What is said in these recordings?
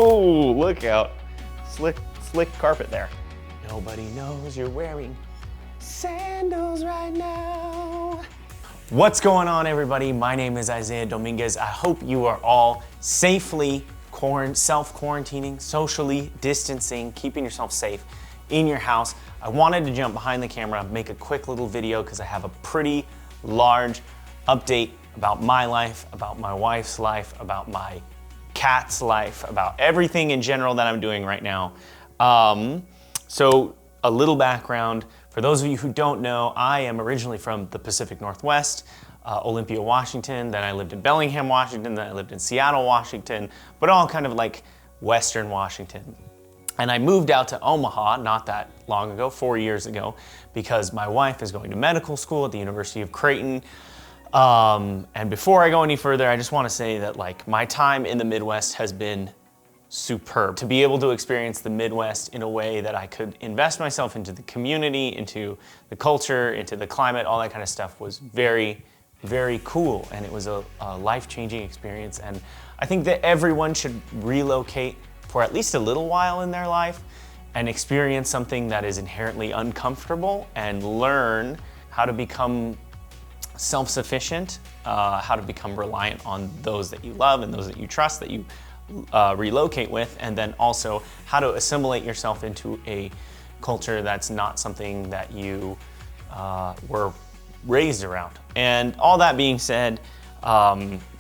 Oh, look out. Slick carpet there. Nobody knows you're wearing sandals right now. What's going on, everybody? My name is Isaiah Dominguez. I hope you are all safely self-quarantining, socially distancing, keeping yourself safe in your house. I wanted to jump behind the camera, make a quick little video because I have a pretty large update about my life, about my wife's life, about my cat's life, about everything in general that I'm doing right now. So a little background. For those of you who don't know, I am originally from the Pacific Northwest, Olympia, Washington. Then I lived in Bellingham, Washington. Then I lived in Seattle, Washington, but all kind of like Western Washington. And I moved out to Omaha not that long ago, 4 years ago, because my wife is going to medical school at the University of Creighton. And before I go any further, I just want to say that like my time in the Midwest has been superb. To be able to experience the Midwest in a way that I could invest myself into the community, into the culture, into the climate, all that kind of stuff was very, very cool. And it was a life-changing experience. And I think that everyone should relocate for at least a little while in their life and experience something that is inherently uncomfortable and learn how to become self-sufficient, how to become reliant on those that you love and those that you trust, that you relocate with, and then also how to assimilate yourself into a culture that's not something that you were raised around. And all that being said,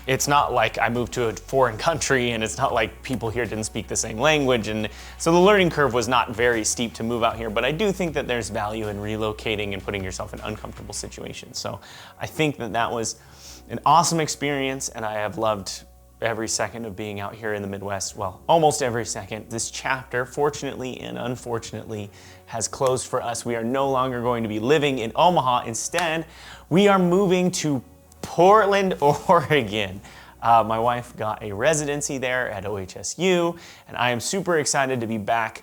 it's not like I moved to a foreign country, and it's not like people here didn't speak the same language, and so the learning curve was not very steep to move out here, but I do think that there's value in relocating and putting yourself in uncomfortable situations. So I think that that was an awesome experience, and I have loved every second of being out here in the Midwest. Well, almost every second. This chapter, fortunately and unfortunately, has closed for us. We are no longer going to be living in Omaha. Instead, we are moving to Portland, Oregon. My wife got a residency there at OHSU, and I am super excited to be back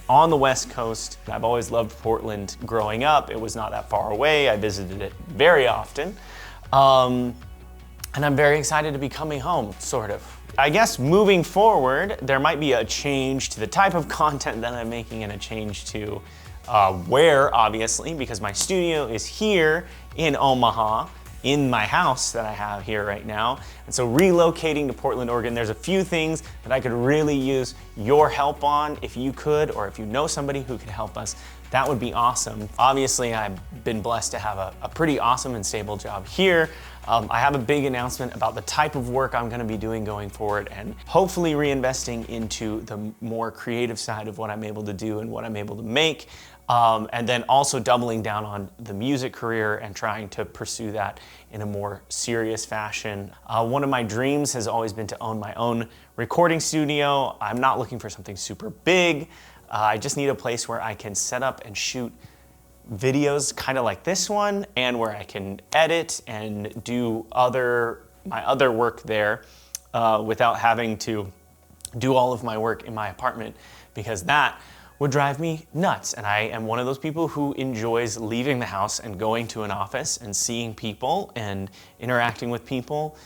on the West Coast. I've always loved Portland growing up. It was not that far away. I visited it very often. And I'm very excited to be coming home, sort of. I guess moving forward, there might be a change to the type of content that I'm making and a change to where, obviously, because my studio is here in Omaha, in my house that I have here right now. And so relocating to Portland, Oregon, there's a few things that I could really use your help on if you could, or if you know somebody who could help us. That would be awesome. Obviously, I've been blessed to have a pretty awesome and stable job here. I have a big announcement about the type of work I'm gonna be doing going forward, and hopefully reinvesting into the more creative side of what I'm able to do and what I'm able to make. And then also doubling down on the music career and trying to pursue that in a more serious fashion. One of my dreams has always been to own my own recording studio. I'm not looking for something super big. I just need a place where I can set up and shoot videos kind of like this one, and where I can edit and do my other work there without having to do all of my work in my apartment, because that would drive me nuts. And I am one of those people who enjoys leaving the house and going to an office and seeing people and interacting with people.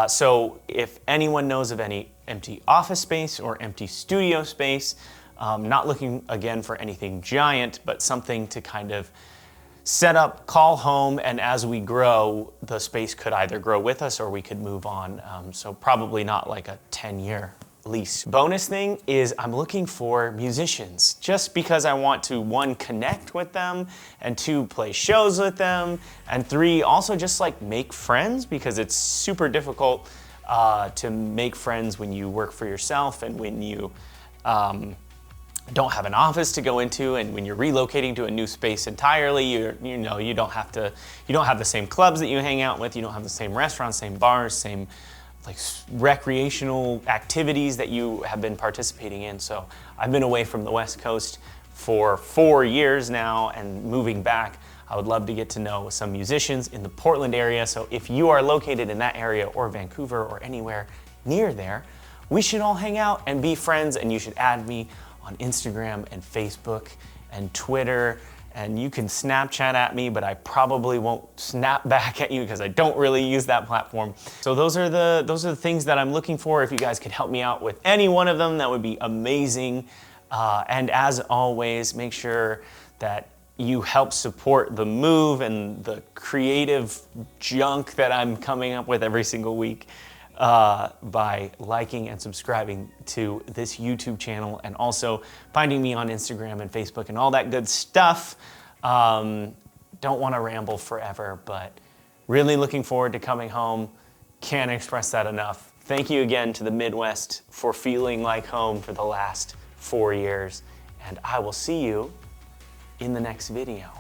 So if anyone knows of any empty office space or empty studio space, not looking again for anything giant, but something to kind of set up, call home, and as we grow, the space could either grow with us or we could move on. So probably not like a 10-year lease. Bonus thing is I'm looking for musicians, just because I want to, 1, connect with them, and 2, play shows with them, and 3, also just like make friends, because it's super difficult to make friends when you work for yourself and when you don't have an office to go into, and when you're relocating to a new space entirely, you don't have the same clubs that you hang out with, you don't have the same restaurants, same bars, same like recreational activities that you have been participating in. So I've been away from the West Coast for 4 years now, and moving back, I would love to get to know some musicians in the Portland area. So if you are located in that area, or Vancouver, or anywhere near there, we should all hang out and be friends, and you should add me on Instagram and Facebook and Twitter and you can Snapchat at me, but I probably won't snap back at you because I don't really use that platform. So those are the things that I'm looking for. If you guys could help me out with any one of them, that would be amazing. And as always, make sure that you help support the move and the creative junk that I'm coming up with every single week by liking and subscribing to this YouTube channel, and also finding me on Instagram and Facebook and all that good stuff. Don't want to ramble forever, but really looking forward to coming home. Can't express that enough. Thank you again to the Midwest for feeling like home for the last 4 years, and I will see you in the next video.